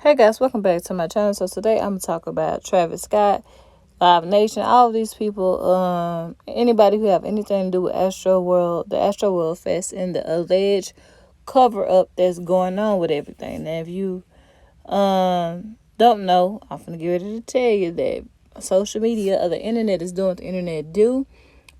Hey guys, welcome back to my channel. So today I'm gonna talk about Travis Scott, Live Nation, all of these people, anybody who have anything to do with AstroWorld, the AstroWorld Fest, and the alleged cover up that's going on with everything. Now, if you don't know, I'm gonna get ready to tell you that social media or the internet is doing what the internet do.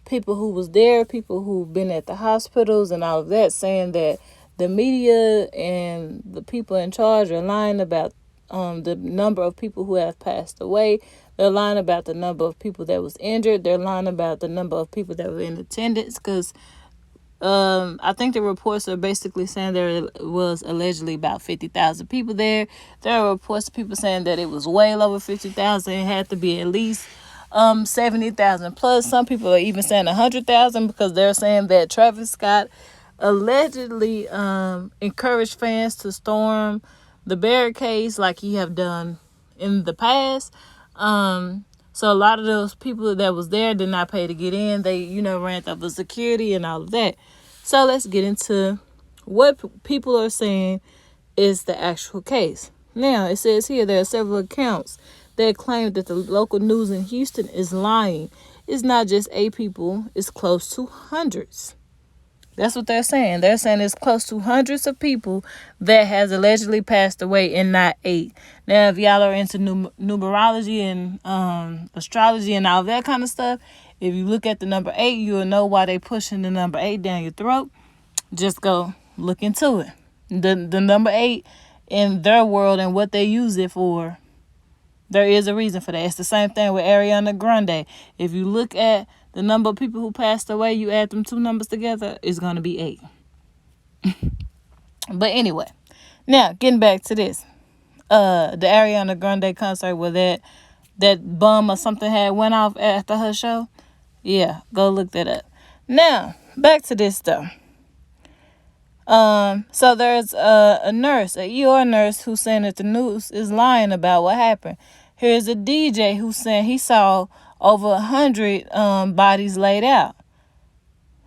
People who was there, people who've been at the hospitals and all of that, saying that the media and the people in charge are lying about the number of people who have passed away. They're lying about the number of people that was injured. They're lying about the number of people that were in attendance, because I think the reports are basically saying there was allegedly about 50,000 people there. There are reports of people saying that it was way over 50,000. It had to be at least 70,000 plus. Some people are even saying 100,000, because they're saying that Travis Scott allegedly encouraged fans to storm the barricades like he have done in the past. So a lot of those people that was there did not pay to get in. They, ran up the security and all of that. So let's get into what people are saying is the actual case. Now, it says here there are several accounts that claim that the local news in Houston is lying. It's not just 8 people, it's close to hundreds. That's what they're saying. They're saying it's close to hundreds of people that has allegedly passed away, and not 8. Now, if y'all are into numerology and astrology and all that kind of stuff, if you look at the number 8, you'll know why they pushing the number 8 down your throat. Just go look into it. The number 8 in their world and what they use it for, there is a reason for that. It's the same thing with Ariana Grande. If you look at the number of people who passed away, you add them 2 numbers together, it's going to be 8. But anyway, now getting back to this. The Ariana Grande concert where that bum or something had went off after her show. Yeah, go look that up. Now, back to this though. So there's a nurse, a ER nurse, who's saying that the news is lying about what happened. Here's a DJ who's saying he saw over 100 bodies laid out.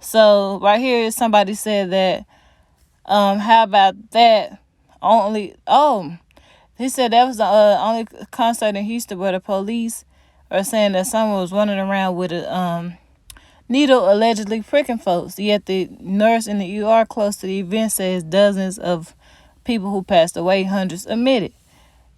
So right here, somebody said that, how about that? He said that was the only concert in Houston where the police are saying that someone was running around with a needle allegedly pricking folks. Yet the nurse in the ER close to the event says dozens of people who passed away, hundreds admitted.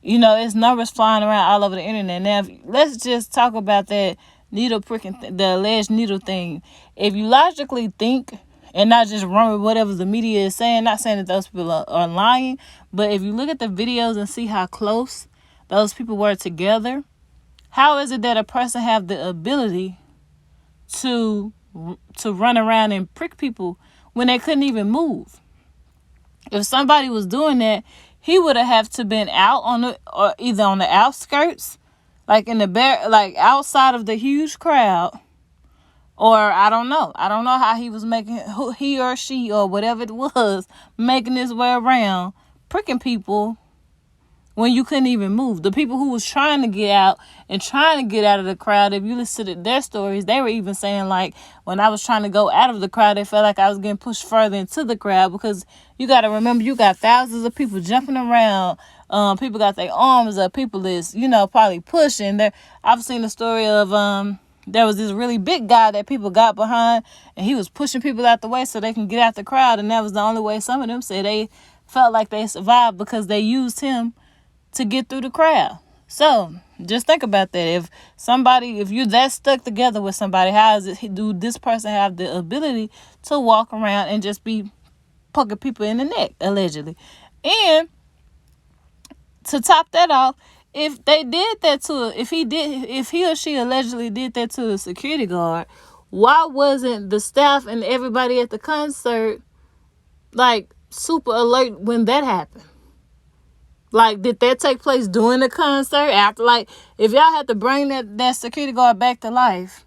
It's numbers flying around all over the internet. Now, let's just talk about that needle pricking, the alleged needle thing. If you logically think and not just run with whatever the media is saying, not saying that those people are lying, but if you look at the videos and see how close those people were together, how is it that a person have the ability to run around and prick people when they couldn't even move? If somebody was doing that, he would have to been out or either on the outskirts, like in like outside of the huge crowd, or I don't know how he was making, he or she or whatever it was, making his way around pricking people when you couldn't even move. The people who was trying to get out and trying to get out of the crowd, if you listen to their stories, they were even saying, like, when I was trying to go out of the crowd, they felt like I was getting pushed further into the crowd, because you got to remember, you got thousands of people jumping around. People got their arms up. People is, probably pushing. I've seen the story of there was this really big guy that people got behind, and he was pushing people out the way so they can get out the crowd, and that was the only way some of them said they felt like they survived, because they used him to get through the crowd. So just think about that. If you're that stuck together with somebody, do this person have the ability to walk around and just be poking people in the neck, allegedly? And to top that off, if they did that if he or she allegedly did that to a security guard, why wasn't the staff and everybody at the concert like super alert when that happened? Like, did that take place during the concert? After, like, if y'all had to bring that security guard back to life,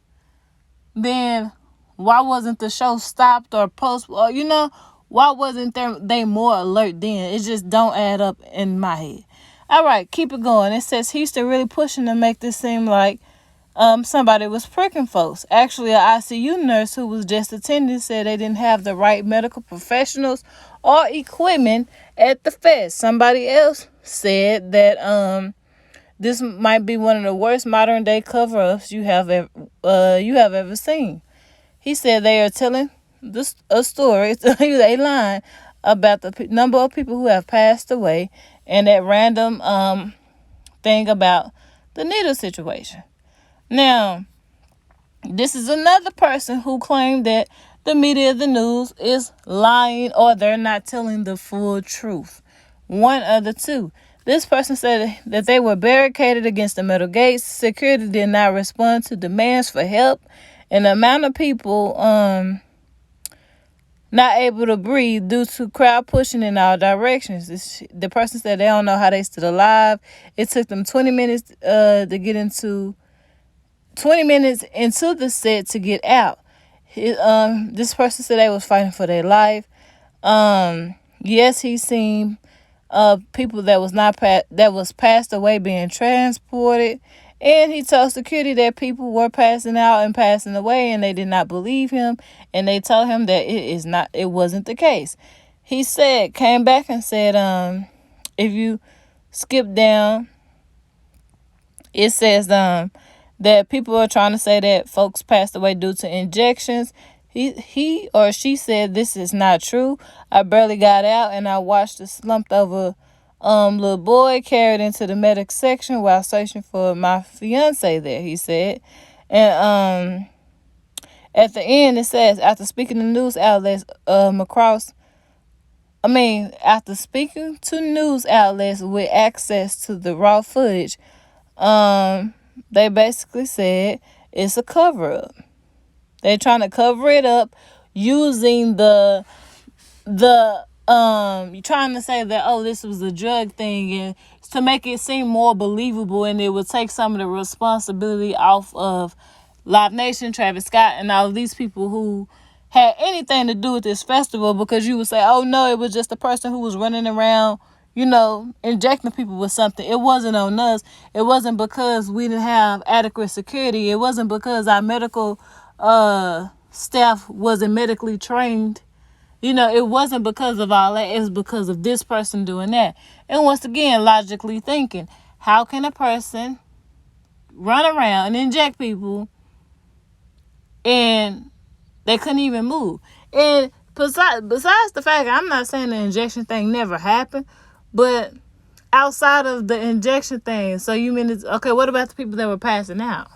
then why wasn't the show stopped or postponed? Why wasn't they more alert then? It just don't add up in my head. All right, keep it going. It says Houston really pushing to make this seem like somebody was pricking folks. Actually, an ICU nurse who was just attending said they didn't have the right medical professionals or equipment at the fest. Somebody else said that this might be one of the worst modern day cover-ups you have ever seen. He said they are telling a story, a line about the number of people who have passed away and that random thing about the needle situation. Now, this is another person who claimed that the media, the news, is lying or they're not telling the full truth. One of the two. This person said that they were barricaded against the metal gates. Security did not respond to demands for help. And the amount of people not able to breathe due to crowd pushing in all directions. The person said they don't know how they stood alive. It took them 20 minutes into the set to get out. This person said they was fighting for their life. Yes, he seen people that was passed away being transported, and he told security that people were passing out and passing away, and they did not believe him, and they told him that it wasn't the case. He came back and said, if you skip down, it says that people are trying to say that folks passed away due to injections. He or she said this is not true. I barely got out and I watched a slumped over little boy carried into the medic section while searching for my fiance there, he said. And at the end it says, after speaking to news outlets after speaking to news outlets with access to the raw footage, they basically said it's a cover-up. They're trying to cover it up using you're trying to say that, this was a drug thing, and to make it seem more believable, and it would take some of the responsibility off of Live Nation, Travis Scott, and all of these people who had anything to do with this festival, because you would say, oh no, it was just a person who was running around, injecting people with something. It wasn't on us. It wasn't because we didn't have adequate security. It wasn't because our medical staff wasn't medically trained. It wasn't because of all that. It was because of this person doing that. And once again, logically thinking, how can a person run around and inject people and they couldn't even move? And besides the fact, I'm not saying the injection thing never happened, but outside of the injection thing, so you mean what about the people that were passing out?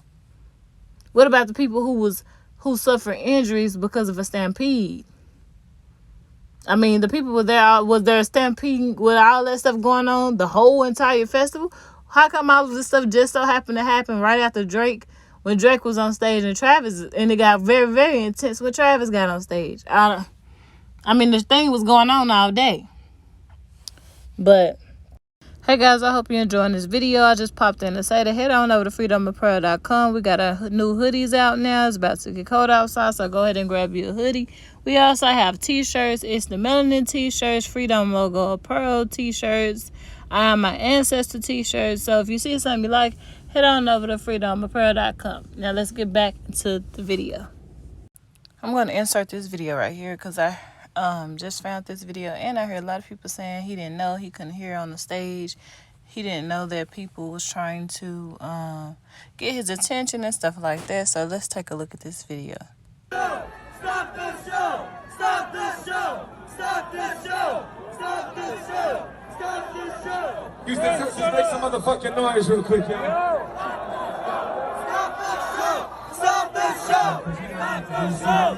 What about the people who suffered injuries because of a stampede? I mean, the people were there. Was there a stampede with all that stuff going on the whole entire festival? How come all of this stuff just so happened to happen right after Drake, when Drake was on stage and Travis, and it got very, very intense when Travis got on stage? The thing was going on all day. But hey guys, I hope you're enjoying this video. I just popped in to say to head on over to FreeDomeApparel.com. We got our new hoodies out now. It's about to get cold outside, so go ahead and grab you a hoodie. We also have t-shirts. It's the Melanin t-shirts, FreeDome logo Apparel t-shirts. I have my Ancestor t-shirts. So if you see something you like, head on over to FreeDomeApparel.com. Now let's get back to the video. I'm going to insert this video right here because I just found this video, and I heard a lot of people saying he didn't know, he couldn't hear on the stage. He didn't know that people was trying to get his attention and stuff like that. So let's take a look at this video. Stop the show! Stop the show! Stop the show! Stop the show! Stop the show! Houston, Texas, make some motherfucking noise real quick, y'all. Stop the show! Stop the show! Stop the show!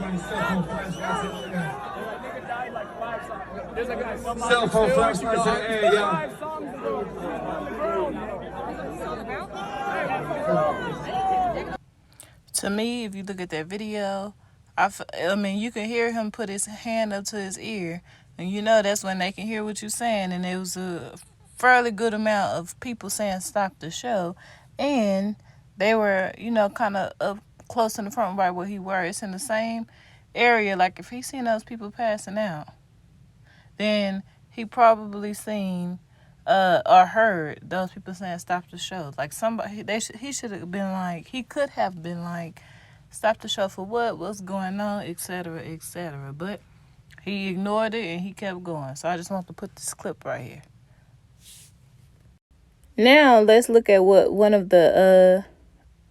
Cell phone flashlights in the air, y'all. To me, if you look at that video, you can hear him put his hand up to his ear, and that's when they can hear what you're saying. And it was a fairly good amount of people saying stop the show, and they were kind of up close in the front right where he were. It's in the same area. Like if he seen those people passing out, then he probably seen or heard those people saying stop the show. Like he should have been like, he could have been like, stop the show for what? What's going on? Etc. Etc. But He ignored it and he kept going. So I just want to put this clip right here. Now let's look at what one of the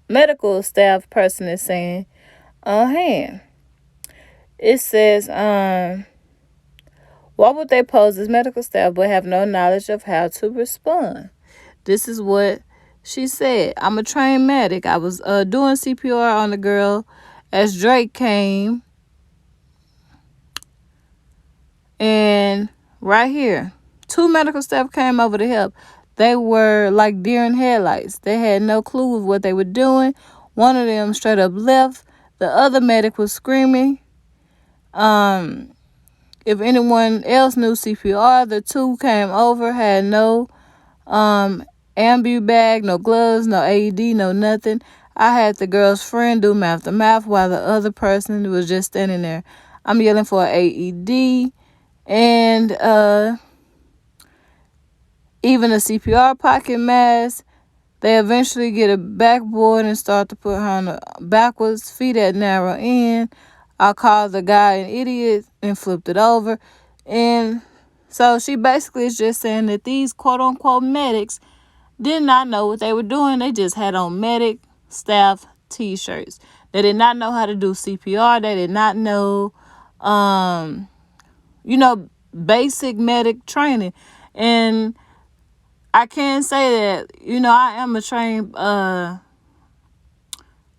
medical staff person is saying on hand. It says, why would they pose as medical staff but have no knowledge of how to respond? This is what she said. I'm a trained medic. I was doing CPR on the girl as Drake came. And right here, 2 medical staff came over to help. They were like deer in headlights. They had no clue of what they were doing. One of them straight up left. The other medic was screaming. If anyone else knew CPR, the 2 came over, had no ambu bag, no gloves, no AED, no nothing. I had the girl's friend do mouth to mouth while the other person was just standing there. I'm yelling for an AED and even a CPR pocket mask. They eventually get a backboard and start to put her on the backwards, feet at narrow end. I called the guy an idiot and flipped it over. And so she basically is just saying that these quote-unquote medics did not know what they were doing. They just had on medic staff T-shirts. They did not know how to do CPR. They did not know, basic medic training. And I can say that, I am a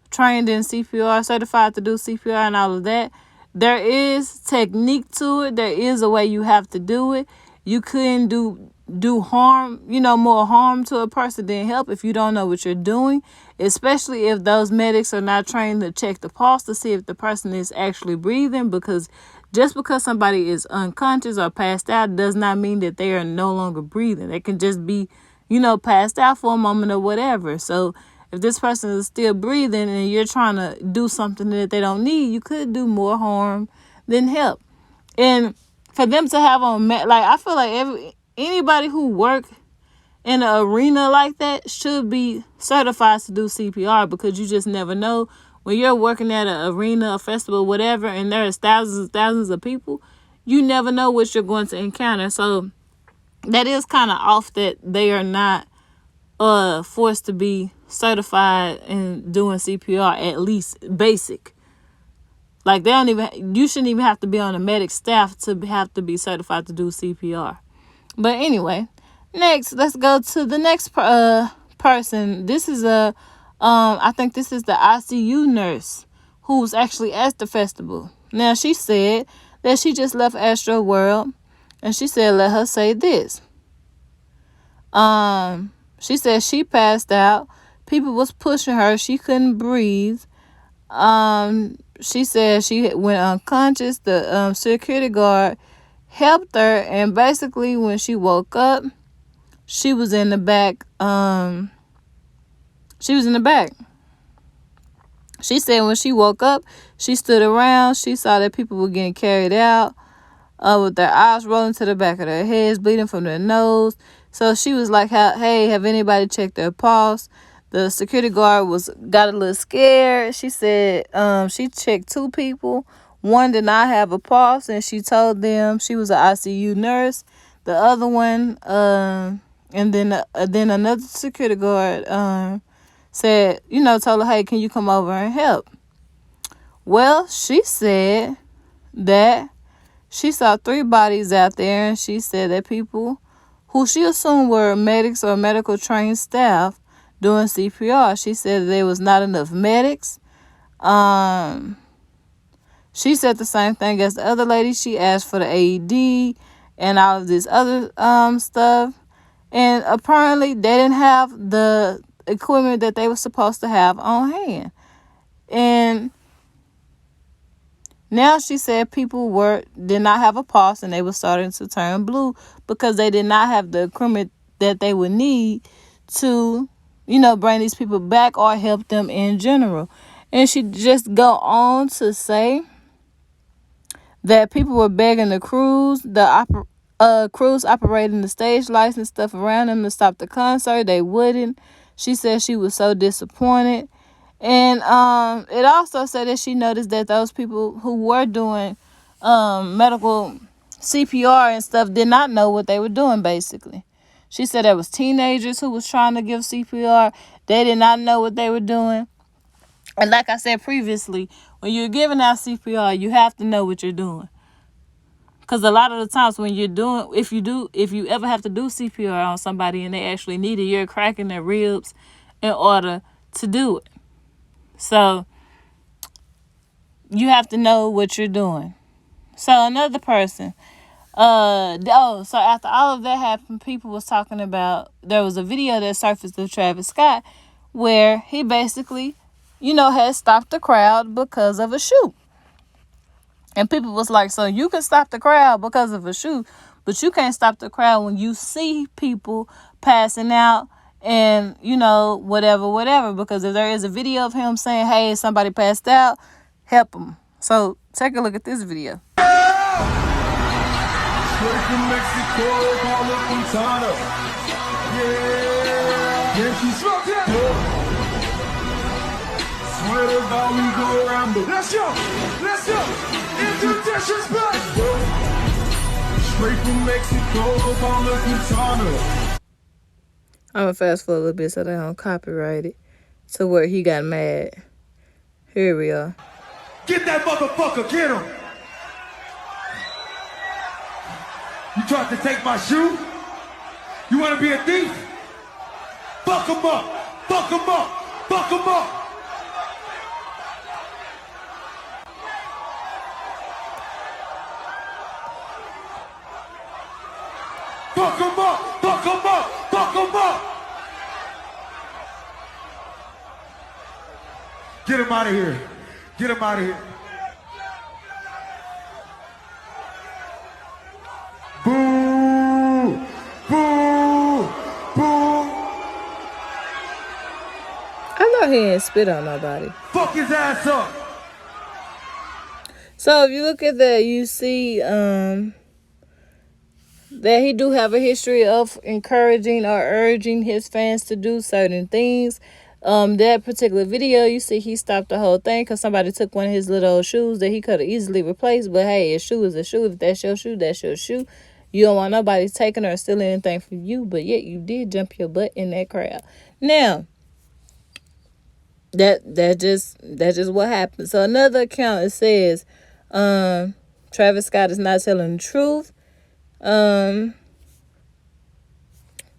trained in CPR, certified to do CPR and all of that. There is technique to it. There is a way you have to do it. You couldn't do harm, more harm to a person than help if you don't know what you're doing, especially if those medics are not trained to check the pulse to see if the person is actually breathing, because just because somebody is unconscious or passed out does not mean that they are no longer breathing. They can just be, passed out for a moment or whatever. So if this person is still breathing and you're trying to do something that they don't need, you could do more harm than help. And for them to have on, I feel like anybody who work in an arena like that should be certified to do CPR, because you just never know. When you're working at an arena, a festival, whatever, and there's thousands and thousands of people, you never know what you're going to encounter. So that is kind of off that they are not forced to be certified in doing CPR, at least basic. Like you shouldn't even have to be on the medic staff to have to be certified to do CPR. But anyway, next, let's go to the next person. This is I think this is the ICU nurse who's actually at the festival. Now, she said that she just left AstroWorld, and she said, let her say this. She said she passed out. People was pushing her. She couldn't breathe. She said she went unconscious. The security guard helped her, and basically when she woke up, she was in the back. She said when she woke up, she stood around. She saw that people were getting carried out with their eyes rolling to the back of their heads, bleeding from their nose. So she was like, hey, have anybody checked their pulse? The security guard got a little scared. She said she checked 2 people. One did not have a pulse, and she told them she was an ICU nurse. The other one, and then another security guard said, told her, hey, can you come over and help? Well, she said that she saw 3 bodies out there, and she said that people who she assumed were medics or medical trained staff doing CPR. She said there was not enough medics. She said the same thing as the other lady. She asked for the AED and all of this other stuff. And apparently they didn't have the equipment that they were supposed to have on hand. And now she said people did not have a pulse, and they were starting to turn blue because they did not have the equipment that they would need to, bring these people back or help them in general. And she just go on to say that people were begging the crews, crews operating the stage lights and stuff around them to stop the concert. They wouldn't. She said she was so disappointed. And it also said that she noticed that those people who were doing medical CPR and stuff did not know what they were doing, basically. She said there was teenagers who was trying to give CPR. They did not know what they were doing. And like I said previously, when you're giving out CPR, you have to know what you're doing. Because a lot of the times when you're doing, if you ever have to do CPR on somebody and they actually need it, you're cracking their ribs in order to do it. So you have to know what you're doing. So another person, so after all of that happened, people was talking about, there was a video that surfaced of Travis Scott where he basically, had stopped the crowd because of a shoe. And people was like, so you can stop the crowd because of a shoe, but you can't stop the crowd when you see people passing out and, whatever. Because if there is a video of him saying, hey, somebody passed out, help them. So take a look at this video. Straight from Mexico, call it Montana. Yeah, she's struck that. Swear to God, we go around the. Let's go. Into disrespect. Straight from Mexico, call it Montana. I'm gonna fast forward a little bit so they don't copyright it to where he got mad. Here we are. Get that motherfucker, get him. You tried to take my shoe? You want to be a thief? Fuck him up! Fuck him up! Fuck him up! Fuck him up! Fuck him up! Fuck him up! Get him out of here! Get him out of here! Boo! Boo! Boo! I know he ain't spit on nobody. Fuck his ass up! So if you look at that, you see that he do have a history of encouraging or urging his fans to do certain things. That particular video, you see he stopped the whole thing because somebody took one of his little shoes that he could have easily replaced. But hey, a shoe is a shoe. If that's your shoe, that's your shoe. You don't want nobody taking or stealing anything from you, but yet you did jump your butt in that crowd. Now, that's just what happened. So another account, it says, Travis Scott is not telling the truth.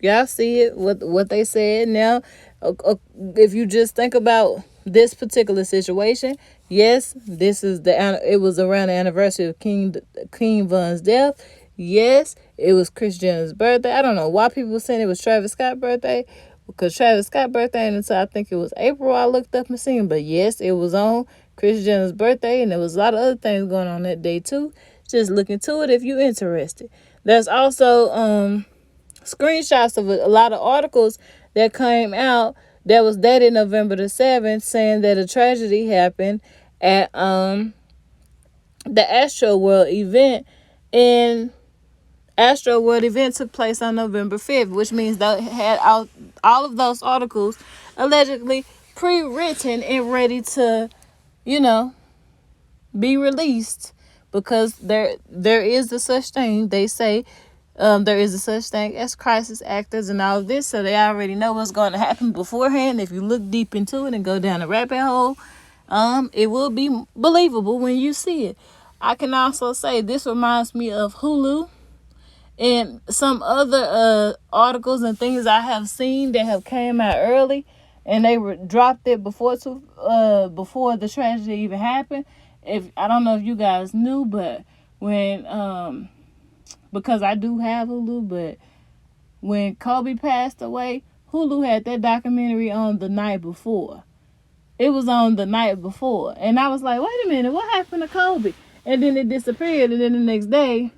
Y'all see it, what they said. Now, if you just think about this particular situation, yes, it was around the anniversary of King Von's death. Yes, it was Kris Jenner's birthday. I don't know why people were saying it was Travis Scott's birthday, because Travis Scott's birthday, and until I think it was April, I looked up and seen. But yes, it was on Kris Jenner's birthday, and there was a lot of other things going on that day too. Just look into it if you're interested. There's also screenshots of a lot of articles that came out that was dated November the 7th, saying that a tragedy happened at the AstroWorld event, and AstroWorld event took place on November 5th, which means they had all of those articles allegedly pre-written and ready to, be released, because there is a such thing, they say, there is a such thing as crisis actors and all of this, so they already know what's going to happen beforehand. If you look deep into it and go down a rabbit hole, it will be believable when you see it. I can also say this reminds me of Hulu and some other articles and things I have seen that have came out early, and they dropped it before the tragedy even happened. If I don't know if you guys knew, but when because I do have Hulu, but when Kobe passed away, Hulu had that documentary on the night before. It was on the night before, and I was like, wait a minute, what happened to Kobe? And then it disappeared, and then the next day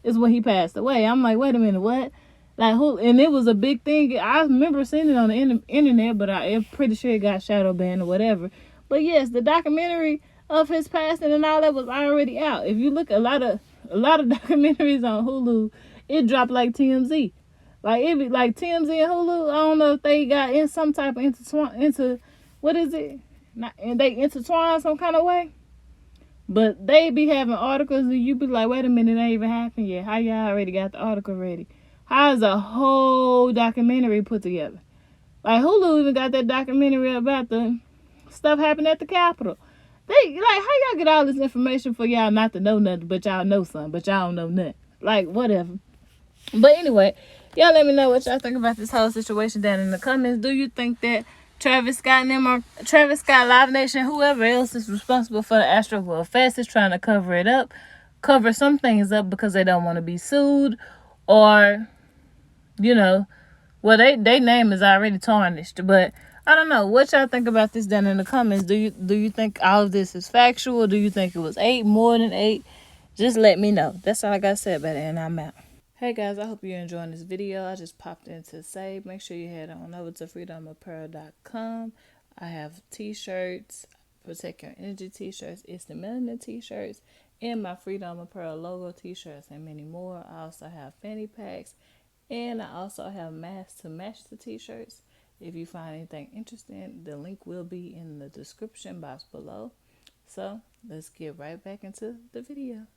is when he passed away. I'm like, wait a minute, what? Like, who? And it was a big thing. I remember seeing it on the internet, but I'm pretty sure it got shadow banned or whatever. But yes, the documentary of his passing and all that was already out. If you look at a lot of documentaries on Hulu, it dropped like TMZ. Like, it be like TMZ and Hulu. I don't know if they got in some type of what is it? And they intertwine some kind of way. But they be having articles and you be like, wait a minute, it ain't even happened yet. How y'all already got the article ready? How's a whole documentary put together? Like Hulu even got that documentary about the stuff happening at the Capitol. They like, how y'all get all this information for y'all not to know nothing, but y'all know something, but y'all don't know nothing. Like, whatever. But anyway, y'all let me know what y'all think about this whole situation down in the comments. Do you think that Travis Scott and them, or Travis Scott, Live Nation, whoever else is responsible for the AstroWorld Fest is trying to cover it up, cover some things up because they don't want to be sued, or, you know, well, they name is already tarnished. But I don't know. What y'all think about this down in the comments? Do you think all of this is factual? Do you think it was 8, more than 8? Just let me know. That's all I got to say about it, and I'm out. Hey guys, I hope you're enjoying this video. I just popped in to say, make sure you head on over to FreeDomeApparel.com. I have t-shirts, Protect Your Energy t-shirts, It's the Melanin t-shirts, and my FreeDome Apparel logo t-shirts, and many more. I also have fanny packs, and I also have masks to match the t-shirts. If you find anything interesting, the link will be in the description box below. So let's get right back into the video.